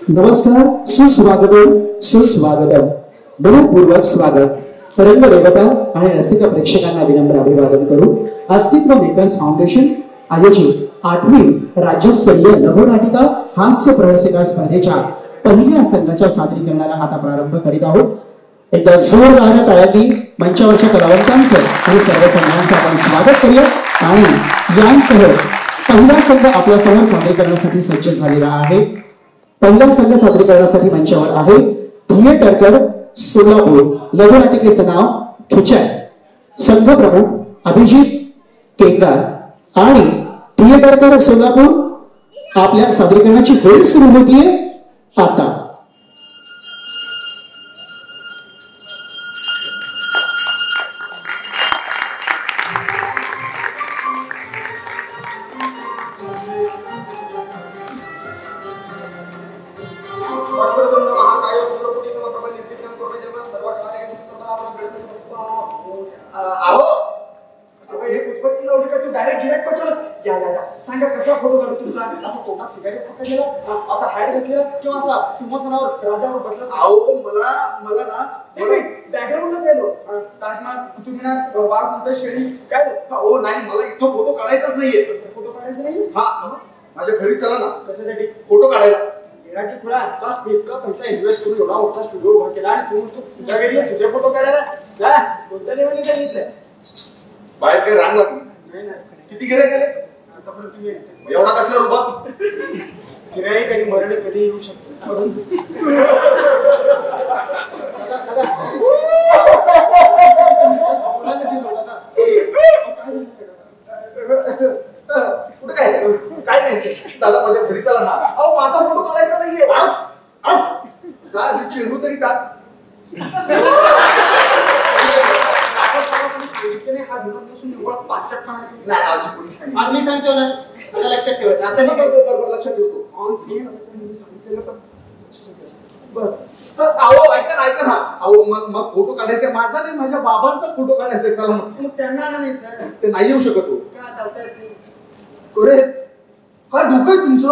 नमस्कार, सुस्वागतम मनपूर्वक स्वागत। रंगदेवता आणि रसिक प्रेक्षकांना विनम्र अभिवादन करू। अस्तित्व मेकर्स फाउंडेशन आयोजित 8वी राज्यस्तरीय लघुनाटिका हास्य प्रहर्षिका स्पर्धेच्या पहिल्या संघाच्या सादरीकरणाला आता प्रारंभ करीत आहोत। एकदा जोरदार टाळ्यांनी मंचावरच्या कलावंतांचं आणि सर्व संघांचं आपण स्वागत करूया आणि यांसह पहिला संघ आपल्या समोर सादरीकरणासाठी सज्ज झालेला आहे। पहिला संघ सादरीकरणासाठी मंचावर आहे थिएटरकर सोलापूर। लघुनाटिकेचं नाव खिचाय। संघ प्रमुख अभिजित केंगार आणि थिएटरकर सोलापूर आपल्या सादरीकरणाची वेळ सुरू होतीये आता। सांगा कसा फोटो काढू तुमचा? असा पोटात सिगारेट पकडलेला, असा हॅट घातलेला किंवा असा सिंहासनावर राजावर बसला? अहो मला ना बॅकग्राऊंडला गेलो ताजमहल, कुतुबमिनार, वाघ, मोठे शेळी काय? हो नाही, मला इथं फोटो काढायचाच नाहीये। फोटो काढायचा नाही? हा, माझ्या घरी चला ना। कशासाठी? फोटो काढायला। येणार की खुळा? इतका पैसा इन्व्हेस्ट करून एवढा मोठा स्टुडिओ उभा केला आणि तू तुझ्या घरी तुझे फोटो काढायला जा? कोणत्या लेवलने सांगितलंय? बाहेर काही रांग लागली नाही ना। किती गिऱ्हाईक गेले आतापर्यंत? तुम्ही एवढा कसला रुबाब? गिऱ्हाईक आणि मरणे कधी येऊ शकतो। कुठे काय नाही दादा, माझ्या घरी चला ना। अहो माझा फोटो काढायचा नाहीये। जा चेंडू तरी टाक। आज मी सांगतो ना, लक्षात ठेवायचं। आता नाही बरोबर लक्षात ठेवतो। अहो ऐका ना, अहो मग फोटो काढायचा माझा नाही, माझ्या बाबांचा फोटो काढायचा। चला मग त्यांना नाही, ते नाही येऊ शकत हो। काय चालतंय ते? अरे काय डोकं आहे तुमचं?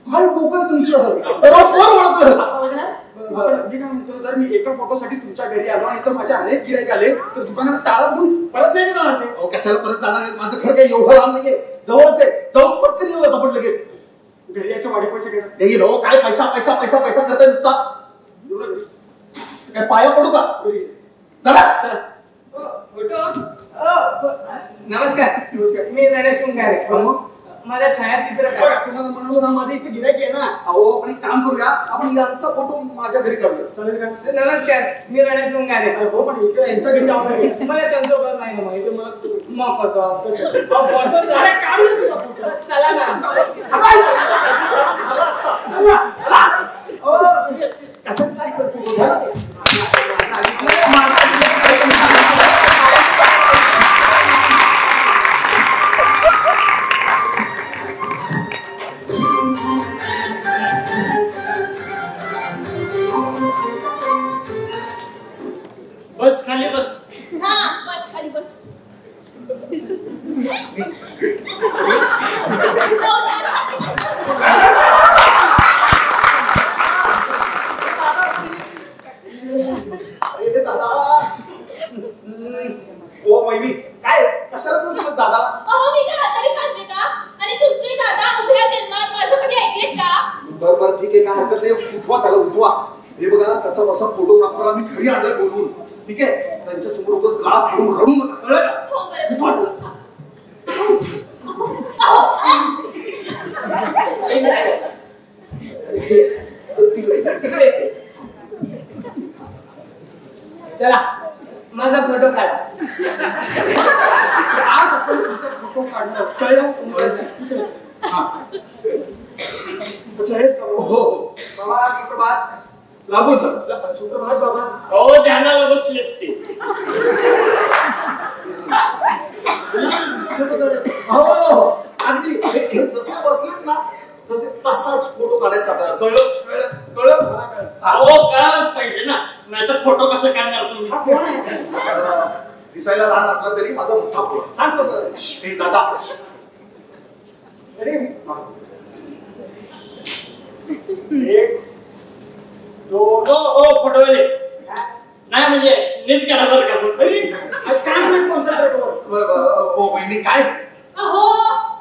काय डोकं आहे तुमचं? बरोबर ओळखलं आता म्हणजे ना, मी काय म्हणतो, जर मी एका फोटोसाठी तुमच्या घरी आलो आणि तर माझे अनेक गिऱ्हाईक आले तर दुकानात ताळा बुडून परत नाही जाणार ते? अहो कशाला परत जाणार आहे? माझं घर काही एवढं लांब नाहीये, जवळच आहे। जाऊन पटकन येऊ आपण लगेच। घरी याच्या वाढे पैसे घेणार नाही लो, काय पैसा पैसा पैसा पैसा करताय नुसता? काय पाया पडू का? चला। नमस्कार, मी गणेश उंगारे। माझा छायाचित्र काय? तुम्हाला म्हणून ना, माझे इथे गिऱ्हाईक आहे ना। अहो आपण एक काम करूया, आपण यांचा फोटो माझ्या घरी काढूया, चालेल का? नमस्कार, मी गणेश उंगारे। हो, पण इथे यांच्या घरी जाऊ नये। मला त्यांचं घर नाही ना माहिती। मला मग कसं अरे काढू तुझा फोटो। चला ना। कशात काय करतो? बस खाली बस। हा, बस खाली बस। अरे दादा, ओ वहिनी, काय कशाला बोलतो दादा? अहो मी काय हाताने पाजले का? आणि तुमचे दादा उभ्या जन्मात माझं कधी ऐकलेत का? बरोबर, ठीक आहे, काय हरकत नाही। उठवा त्याला, उठवा। हे बघा कसा बसा फोटोग्राफरला मी घरी आणलाय बोलून, ठीक आहे? त्यांच्या समोर उगाच गळा फाडून रडू नका, कळलं का? हो बरोबर। उठवा त्याला। तिकडे चला, माझा फोटो काढा। आज आपण तुमचा फोटो काढणार, कळलं? हो बाबा सुप्रभात। लागून सुप्रभात बाबा। हो, ध्यानाला बसले ते। हो अगदी हे जसं बसलेत ना तसे तसाच फोटो काढायचा आपल्याला, कळलं? हो, कळालंच पाहिजे ना, नाहीतर फोटो कसं काढणार तुम्ही? कोण आहे? दिसायला लहान असला तरी माझा मोठा फोटो। सांग कसं? दादा रेडी? एक, दोन. फोटोले नाही म्हणजे नीट काढा बरं का फोटो. आज काय नाही कॉन्सन्ट्रेट वर. ओ बहिणी काय अहो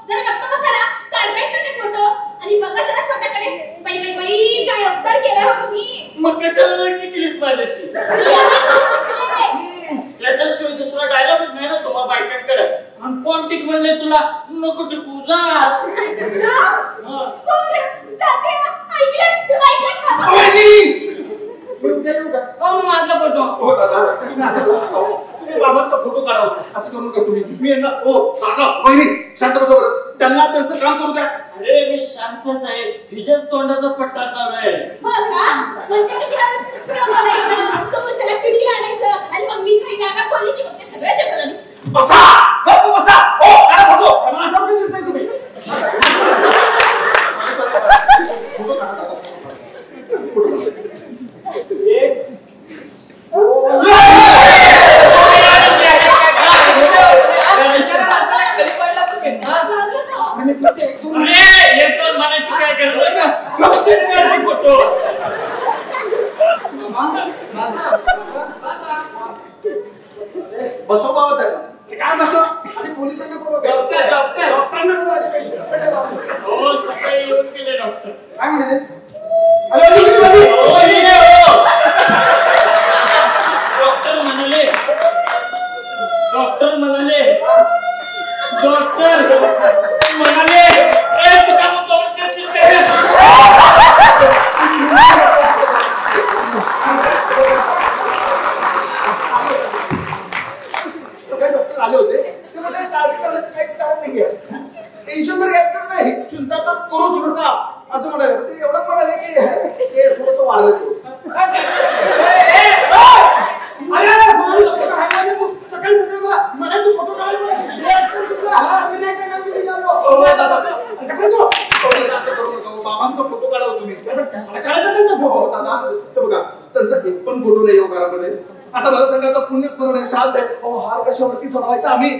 जरा गप्प बसा ना, काढतायत ना ते फोटो आणि बघा जरा स्वतःकडे. बाई बाई बाई काय अवतार केलाय हो तुम्ही. मग कशाला लढकी केलीस माझ्याशी? याच्याशिवाय दुसरा डायलॉगच नाही ना तुम्हा बायकांकडे. आणि कोण टिक म्हणले तुला नको टिकू जा. माझा फोटो. हो दादा तुम्ही असं करू नका हो. तुम्ही बाबांचा फोटो काढावं असं करू नका तुम्ही. मी यांना ओ दादा बहिणी शांत बसा बरं. त्यांना त्यांचं काम करू द्या. अरे मी शांतच आहे. हिच्याच तोंडाचा पट्टा चालू आहे. बघा म्हणजे तुम्ही आता कुचकं बोलायचं, समोरच्याला चिडी घालायचं आणि मग मी काही जागा बोलली की मग ते सगळं जगाला दिसतं. बसा गप्प बसा. ओ काढा फोटो. माझ्यावर काय चिडताय तुम्ही? फोटो काढा दादा. एक, दोन. आणि तुमचे एक, दोन. अरे एक दोन म्हणायची काय गरज आहे का? फोटो बसव बाबा त्याला. काय बसव? आणि पोलिसांना बोलवा. डॉक्टरांना बोलवा आधी पैसे. हो सकाळी येऊन गेले डॉक्टर. काय म्हणाले? डॉक्टर म्हणाले ए तू का मुद्दाम करतेस काय? सगळे डॉक्टर आले होते. ते म्हणाले काळजी करण्याचं काहीच कारण नाहीये. टेन्शन तर घ्यायचंच नाही. चिंता तर करूच नका असं म्हणाले. ते एवढंच म्हणाले की ते थोडंसं वाढलं. अरे माणूस कुठं काय म्हणे तू? सकाळी सकाळी मला मनाचे फोटो काढायला बोला. हे actor कुठला? मी नाही करणार, मी निघालो. कपडे तो. असं करू नका. बाबांचा फोटो काढावं तुम्ही. कशाला काढायचा त्यांचा हो फोटो? दादा ते बघा त्यांचा एक पण फोटो नाही हो घरामध्ये. आता मला सांगा आता पुण्यस्मरण आहे शांत आहे. अहो हार कशावरती चढवायचा आम्ही.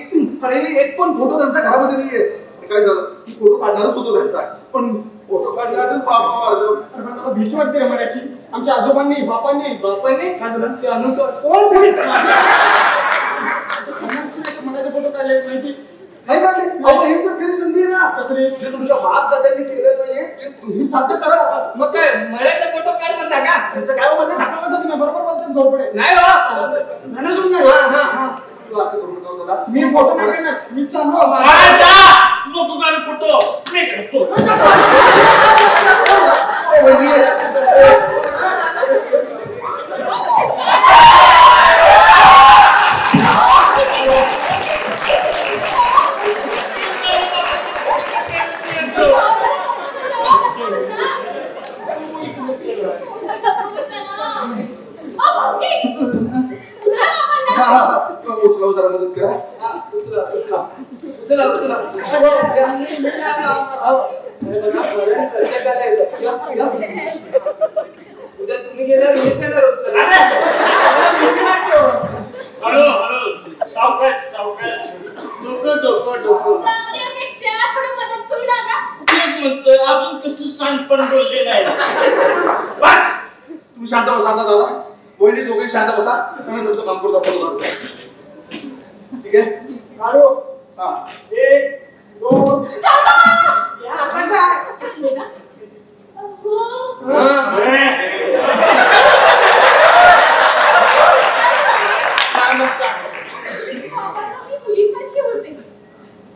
अरे एक पण फोटो त्यांच्या घरामध्ये नाहीये. काय झालं की फोटो काढणारच होतो त्यांचा पण फोटो काढण्यातच बाबा मारलं. मला भीती वाटते रे मनाची. आमच्या आजोबांनी बापांनी काय झालं ते अनुसर कोण कुठे मनाचे फोटो काढले माहिती नाही काढले. अहो हेच तर खरी संधी आहे ना. कसली? जे तुमच्या बाप-दाद्यांनी केलेलं नाहीये ते तुम्ही साध्य करा. मग काय मळ्याचा फोटो काढ म्हणता का? त्यांचं काय मध्ये तुम्ही बरोबर बोलतो झोपडे नाही हो. म्हणून काय तू असं करू नका दादा. मी फोटो नाही काढणार. मी चाललो नको काढ फोटो मी काढतो. उचलाव जरा मदत करा. उद्या तुम्ही गेल्यावर हेच येणार होतं. हळू सावकाश डोकं सांगण्यापेक्षा थोडं मदत करू नका. तेच म्हणतोय अजून कसं शांतपण बोलले नाही. बस तुम्ही शांत बसा आता दादा. वहिनी दोघे शांत बसा. तुम्ही तुमचं काम करतो आपण. ठीक आहे काढू. हा. एक, दोन. या, आता काय? पोलिसांचे होते.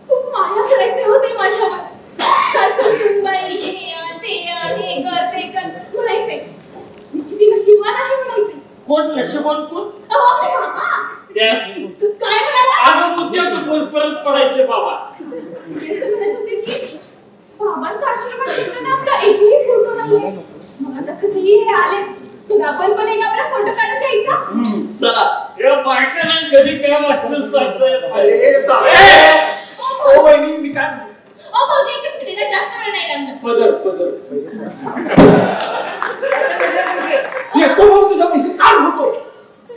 खूप माया करायचे होते माझ्यावर. सारखं सुनबाई ते कर म्हणायचे. मी किती नशीबवान आहे म्हणायचे. कोण नशिबवान कोण? काय म्हणाला? अगं बुद्ध्याचं बोल परत पडायचे बाबा. असं म्हणत होते की बाबांचा आश्रमात शिकताना आपला एकही फोटो नाही. मग आता कसंही हे आले तर आपण पण एक आपला फोटो काढून घ्यायचा. चला या बायकांना कधी काय वाटलं सांगताय. अरे ओ वहिनी मी काय ओ भाऊजी एकच मिनिट जास्त वेळ नाही लागणार. पदर येतो भाऊ तुझा पैसे काढ होतो.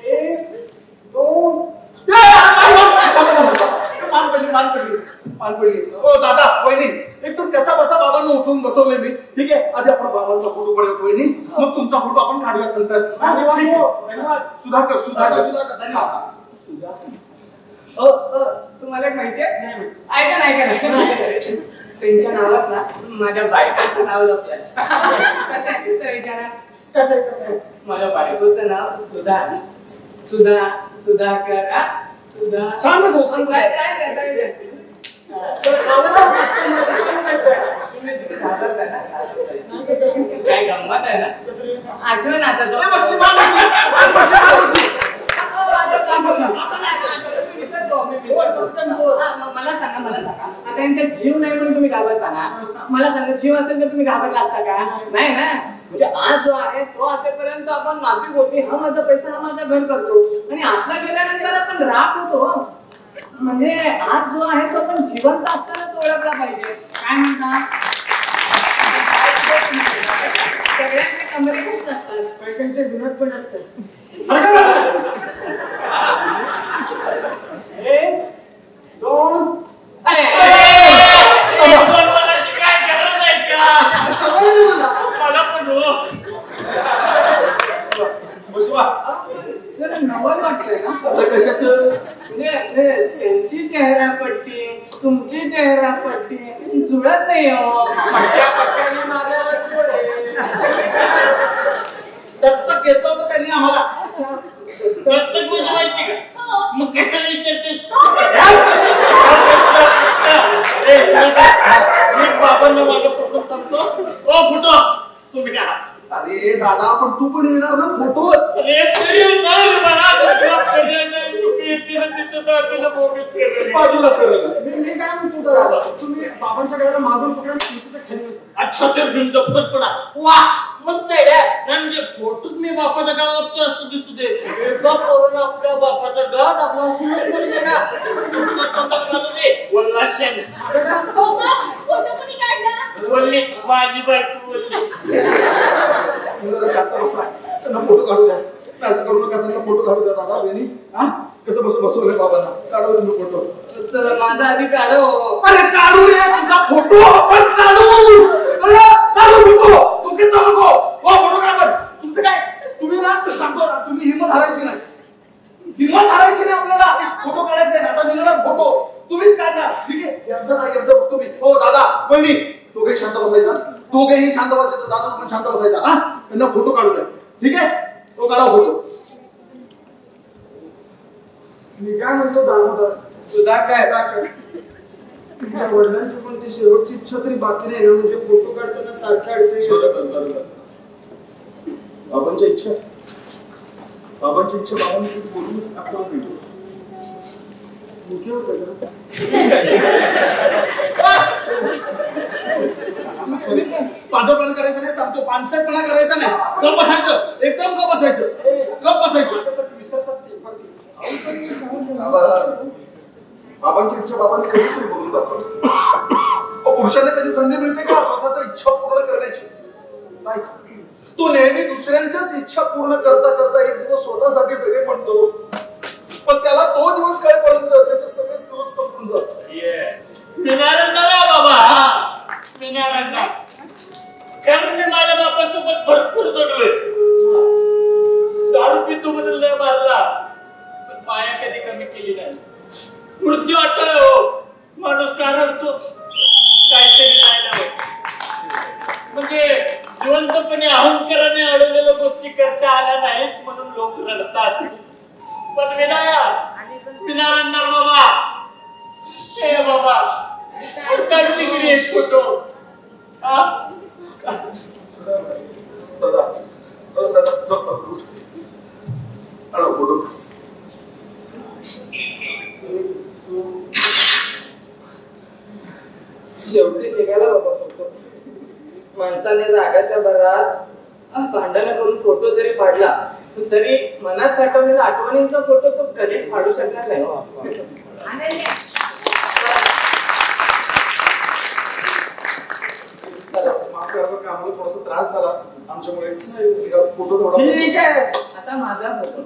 एक, दोन. मान पडली पानपळी ओ दादा वहिनी एकदम कसा बसा बाबांना उचलून बसवलंय मी ठीक आहे आधी आपण बाबांचा फोटो काढूयात वहिनी मग तुमचा फोटो आपण काढूयात नंतर धन्यवाद सुधाकर सुधाकर तुम्हाला एक माहितीये ऐका ना त्यांच्या नावात ना माझ्या बायकोचं नाव लपलं कसं विचारा कसं आहे माझ्या बायकोचं नाव सुधाकर सांग काय गंमत आहे ना आठवण आता मला सांगा आता यांचा जीव नाही म्हणून तुम्ही घाबरता ना मला सांगा जीव असेल तर तुम्ही घाबरला असता का नाही ना म्हणजे आज जो आहे तो असेपर्यंत आपण माफी होती हा माझा पैसा हा माझा घर करतो आणि आतला गेल्यानंतर आपण राख होतो म्हणजे आज जो आहे तो आपण जिवंत असतानाच ओळखला पाहिजे काय म्हणता सगळ्यांचे कमरे खूप असतात काही विनोद पण असतात एक दोन काय गरज आहे का सगळं मला पण बसवा जरा नवल वाटतंय ना आता कशाचं म्हणजे त्यांची चेहरा पट्टी तुमची चेहरा पट्टी जुळत नाही हो पट्ट्याने मारल्यावर दत्तक घेतलं होतं त्यांनी आम्हाला दत्तक म्हणजे माहिती का मग कशाला विचारतेस मी बाबांना मागे पकडून थांबतो ओ फुटो तुम्ही काढा अरे दादा पण तू पण येणार ना फोटो अरे तरी नाही मला पर्याय नाही चुकी येते ना तिचं दाखवलं बोगस केलं बाजूला सरळ मी काय म्हणतो दादा तुम्ही बाबांच्या घराला मागून पकडून तुमच्या खाली बसा अच्छा तर घेऊन दप्तर पडा वा मस्त आहे रे म्हणजे फोटोत मी बापाच्या गळा बघतो असं दिसू दे एकदा पोरानं आपल्या बापाच्या गळात आपला सुनत पडले ना तुमच्या तोंडात घालू दे वल्ला शेण फोटो कोणी काढला बोलली माझी बायको बोलली जरा शांत बसा त्यांना फोटो काढू द्या असं करू नका त्यांना फोटो काढू द्या दादा बहिणी हा कसं बसवलंय बाबांना काढू तुम्ही फोटो चला माझा आधी काढो अरे काढू रे तुझा फोटो आपण काढू काढू फोटो तू किती चालू नको हो फोटोग्राफर तुमचं काय तुम्ही ना सांगतो ना तुम्ही हिंमत हारायची नाही आपल्याला फोटो काढायचे आता निघणार फोटो तुम्हीच काढणार ठीक आहे यांचं नाही यांचं बघतो मी हो दादा बहिणी दोघेही शांत बसायचा दादा पण शांत बसायचा हा त्यांना फोटो काढू द्या ठीक आहे तो काढा फोटो मी काय म्हणतो दामोदर सुधाकर तुमच्या वडिलांची पण ती शेवटची इच्छा तरी बाकी नाही ना म्हणजे फोटो काढताना सारख्या अडचणी बरोबर बाबांची इच्छा बाबांनी किती बोलूनच दाखवून दिली मुख्य होतं का पांचटपणा करायचं नाही सांगतो पानसटपणा करायचा नाही गप बसायचं एकदम गप बसायचं विसरतात ते बाबांची इच्छा बाबांनी कधीच नाही बोलून दाखवली पुरुषांना कधी संधी मिळते का स्वतःची इच्छा पूर्ण करण्याची नाही तो नेहमी दुसऱ्यांच्याच इच्छा पूर्ण करता एक दिवस स्वतःसाठी सगळे म्हणतो पण त्याला तो दिवस कळेपर्यंत त्याचे सगळेच दिवस संपून जातात बाबा कारण मी माझ्या बापासोबत भरपूर जगलोय दारू पितो म्हणून लय मारला पण माया कधी कमी केली नाही मृत्यू अटळ हो माणूस का रडतो काहीतरी नाही म्हणजे जिवंतपणे अहंकाराने अडवलेल्या गोष्टी करता आल्या नाहीत म्हणून लोक रडतात पण विना रडणार बाबा हे बाबा काढली गेली एक फोटो शेवटी निघाला बाबा फोटो माणसाने रागाच्या भरात भांडण करून फोटो जरी पाडला तरी मनात साठवलेला आठवणींचा फोटो तो कधीच फाडू शकणार नाही आम्हाला थोडासा त्रास झाला आमच्यामुळे फोटो थोडा ठीक आहे आता माझा फोटो